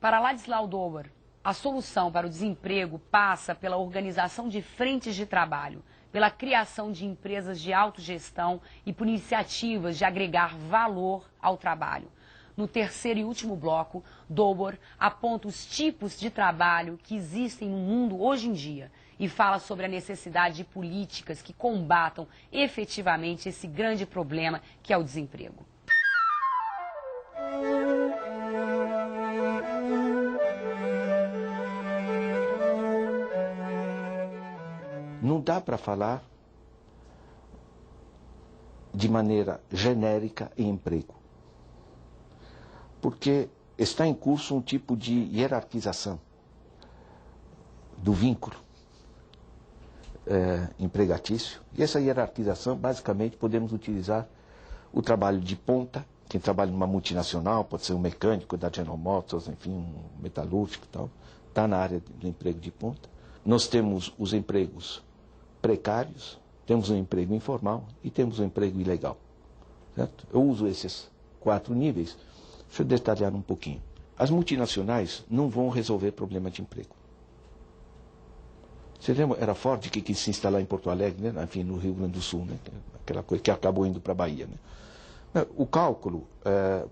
Para Ladislau Dober, a solução para o desemprego passa pela organização de frentes de trabalho, pela criação de empresas de autogestão e por iniciativas de agregar valor ao trabalho. No terceiro e último bloco, Dober aponta os tipos de trabalho que existem no mundo hoje em dia e fala sobre a necessidade de políticas que combatam efetivamente esse grande problema que é o desemprego. Não dá para falar de maneira genérica em emprego, porque está em curso um tipo de hierarquização do vínculo empregatício, e essa hierarquização, basicamente, podemos utilizar o trabalho de ponta, quem trabalha numa multinacional, pode ser um mecânico da General Motors, enfim, um metalúrgico e tal, está na área do emprego de ponta. Nós temos os empregos precários, temos um emprego informal e temos um emprego ilegal. Certo? Eu uso esses 4 níveis. Deixa eu detalhar um pouquinho. As multinacionais não vão resolver problema de emprego. Você lembra, era Ford que quis se instalar em Porto Alegre, né? Enfim, no Rio Grande do Sul, né? Aquela coisa que acabou indo para a Bahia. Né? O cálculo,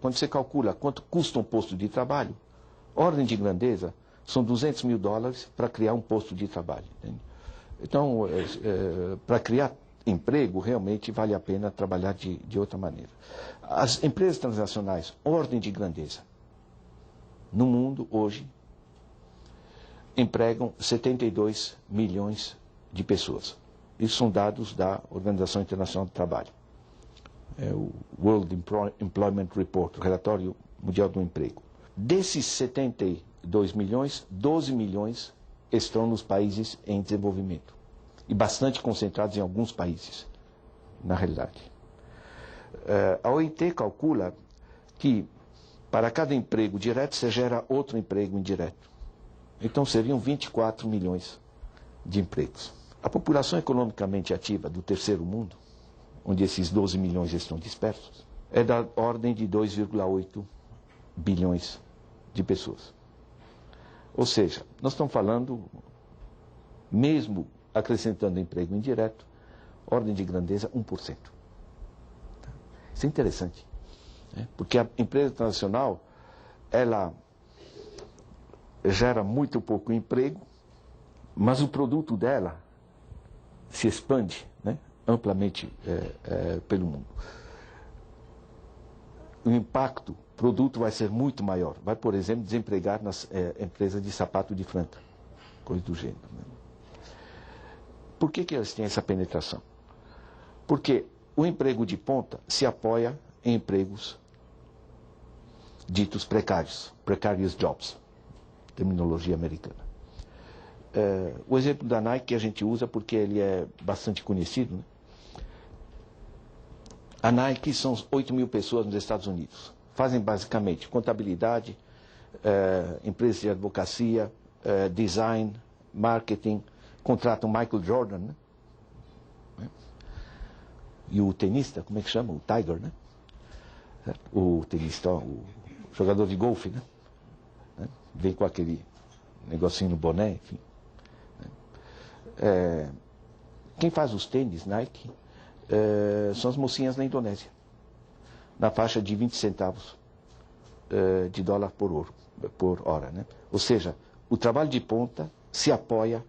quando você calcula quanto custa um posto de trabalho, ordem de grandeza, são $200 mil para criar um posto de trabalho. Entende? Então, para criar emprego, realmente vale a pena trabalhar de outra maneira. As empresas transnacionais, ordem de grandeza, no mundo hoje, empregam 72 milhões de pessoas. Isso são dados da Organização Internacional do Trabalho. É o World Employment Report, o Relatório Mundial do Emprego. Desses 72 milhões, 12 milhões estão nos países em desenvolvimento. E bastante concentrados em alguns países, na realidade. A OIT calcula que para cada emprego direto você gera outro emprego indireto. Então seriam 24 milhões de empregos. A população economicamente ativa do terceiro mundo, onde esses 12 milhões estão dispersos, é da ordem de 2,8 bilhões de pessoas. Ou seja, nós estamos falando, mesmo acrescentando emprego indireto, ordem de grandeza 1%. Isso é interessante, né? Porque a empresa internacional, ela gera muito pouco emprego, mas o produto dela se expande, né, amplamente pelo mundo. O impacto produto vai ser muito maior. Vai, por exemplo, desempregar nas empresas de sapato de Franca, coisa do gênero. Né? Por que eles têm essa penetração? Porque o emprego de ponta se apoia em empregos ditos precários, precarious jobs, terminologia americana. O exemplo da Nike que a gente usa porque ele é bastante conhecido, né? A Nike são 8 mil pessoas nos Estados Unidos. Fazem basicamente contabilidade, empresas de advocacia, design, marketing, contratam Michael Jordan, né? E o tenista, como é que chama? O Tiger, né? O tenista, o jogador de golfe, né? Vem com aquele negocinho no boné, enfim. Quem faz os tênis Nike são as mocinhas na Indonésia, na faixa de 20 centavos de dólar por hora, né? Ou seja, o trabalho de ponta se apoia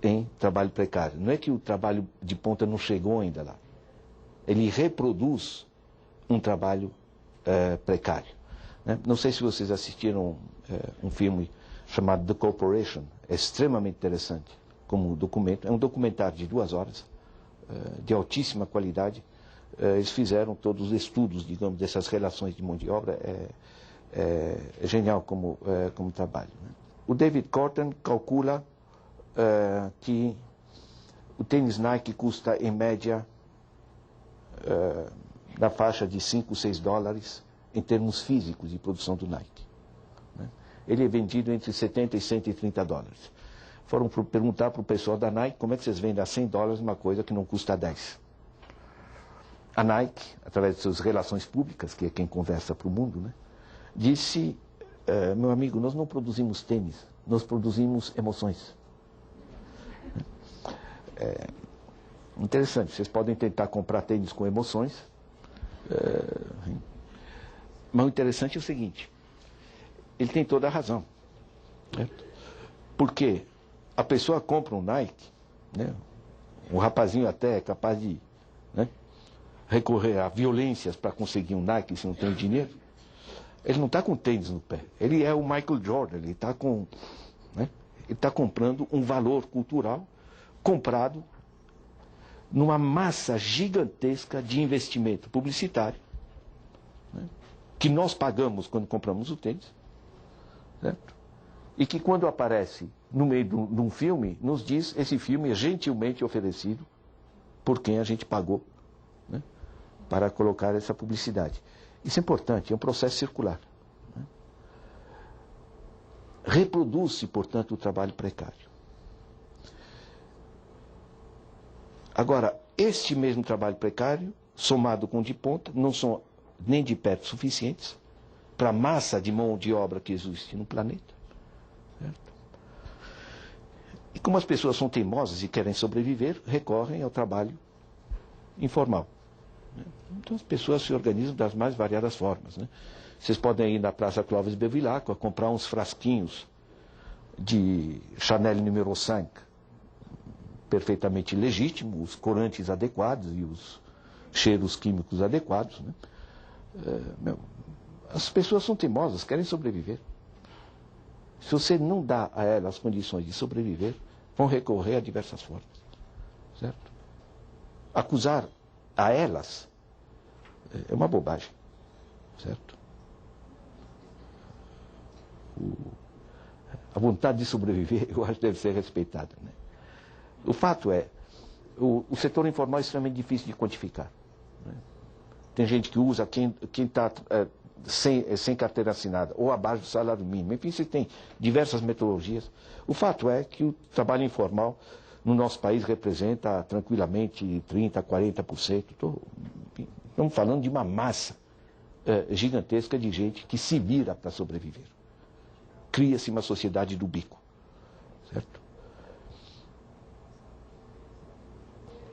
em trabalho precário. Não é que o trabalho de ponta não chegou ainda lá. Ele reproduz um trabalho precário. Né? Não sei se vocês assistiram um filme chamado The Corporation. É extremamente interessante como documento. É um documentário de 2 horas, de altíssima qualidade. Eles fizeram todos os estudos, digamos, dessas relações de mão de obra. É genial como trabalho. Né? O David Corten calcula que o tênis Nike custa, em média, na faixa de 5, 6 dólares em termos físicos de produção do Nike. Né? Ele é vendido entre 70 e 130 dólares. Foram perguntar para o pessoal da Nike como é que vocês vendem a 100 dólares uma coisa que não custa 10. A Nike, através de suas relações públicas, que é quem conversa para o mundo, né, disse meu amigo, nós não produzimos tênis, nós produzimos emoções. Interessante, vocês podem tentar comprar tênis com emoções, mas o interessante é o seguinte, ele tem toda a razão. Certo? Porque a pessoa compra um Nike, né? O rapazinho até é capaz de, né, recorrer a violências para conseguir um Nike se não tem dinheiro. Ele não está com tênis no pé. Ele é o Michael Jordan. Ele está né, ele está comprando um valor cultural comprado numa massa gigantesca de investimento publicitário, né, que nós pagamos quando compramos o tênis, certo? E que quando aparece no meio de um filme, nos diz esse filme é gentilmente oferecido por quem a gente pagou, né, para colocar essa publicidade. Isso é importante, é um processo circular. Né? Reproduz-se, portanto, o trabalho precário. Agora, este mesmo trabalho precário, somado com o de ponta, não são nem de perto suficientes para a massa de mão de obra que existe no planeta. Certo? E como as pessoas são teimosas e querem sobreviver, recorrem ao trabalho informal. Então as pessoas se organizam das mais variadas formas. Né? Vocês podem ir na Praça Clóvis Bevilacqua comprar uns frasquinhos de Chanel número 5, perfeitamente legítimo, os corantes adequados e os cheiros químicos adequados. Né? As pessoas são teimosas, querem sobreviver. Se você não dá a elas as condições de sobreviver, vão recorrer a diversas formas. Certo? Acusar a elas é uma bobagem. Certo? A vontade de sobreviver, eu acho que deve ser respeitada. Né? O fato é, o setor informal é extremamente difícil de quantificar. Né? Tem gente que usa quem está sem carteira assinada ou abaixo do salário mínimo. Enfim, você tem diversas metodologias. O fato é que o trabalho informal no nosso país representa tranquilamente 30%, 40%. Estamos falando de uma massa gigantesca de gente que se vira para sobreviver. Cria-se uma sociedade do bico. Certo?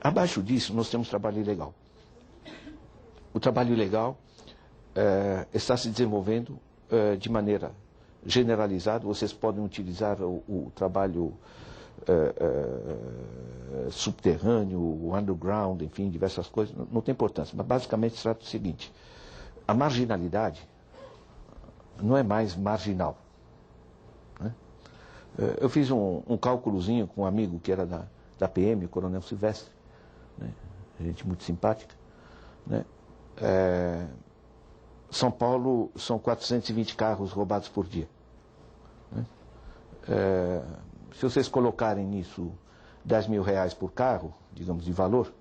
Abaixo disso, nós temos trabalho ilegal. O trabalho ilegal está se desenvolvendo de maneira generalizada. Vocês podem utilizar o trabalho subterrâneo, o underground, enfim, diversas coisas, não tem importância. Mas basicamente se trata do seguinte: a marginalidade não é mais marginal. Né? Eu fiz um cálculozinho com um amigo que era da PM, o Coronel Silvestre, né? Gente muito simpática. Né? São Paulo são 420 carros roubados por dia. Né? Se vocês colocarem nisso 10 mil reais por carro, digamos, de valor,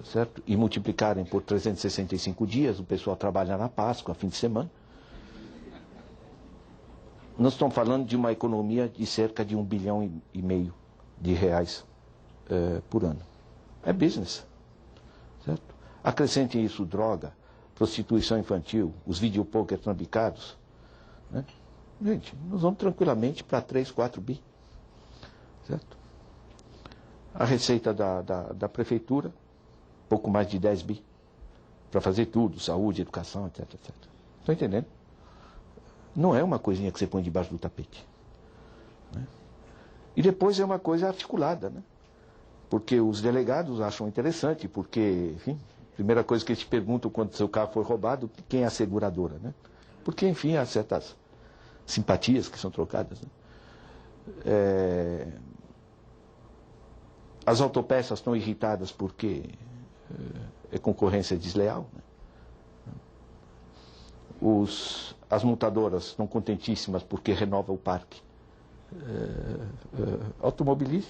certo? E multiplicarem por 365 dias, o pessoal trabalha na Páscoa, fim de semana, nós estamos falando de uma economia de cerca de 1,5 bilhão de reais por ano. É business. Certo? Acrescentem isso droga, prostituição infantil, os videopokers trambicados. Né? Gente, nós vamos tranquilamente para 3, 4 bi. Certo? A receita da prefeitura, pouco mais de 10 bi. Para fazer tudo, saúde, educação, etc, etc. Estão entendendo? Não é uma coisinha que você põe debaixo do tapete. Né? E depois é uma coisa articulada, né? Porque os delegados acham interessante, porque, enfim, a primeira coisa que eles te perguntam quando seu carro foi roubado, quem é a seguradora, né? Porque, enfim, há certas simpatias que são trocadas. Né? As autopeças estão irritadas porque é concorrência desleal. Né? As montadoras estão contentíssimas porque renova o parque automobilístico.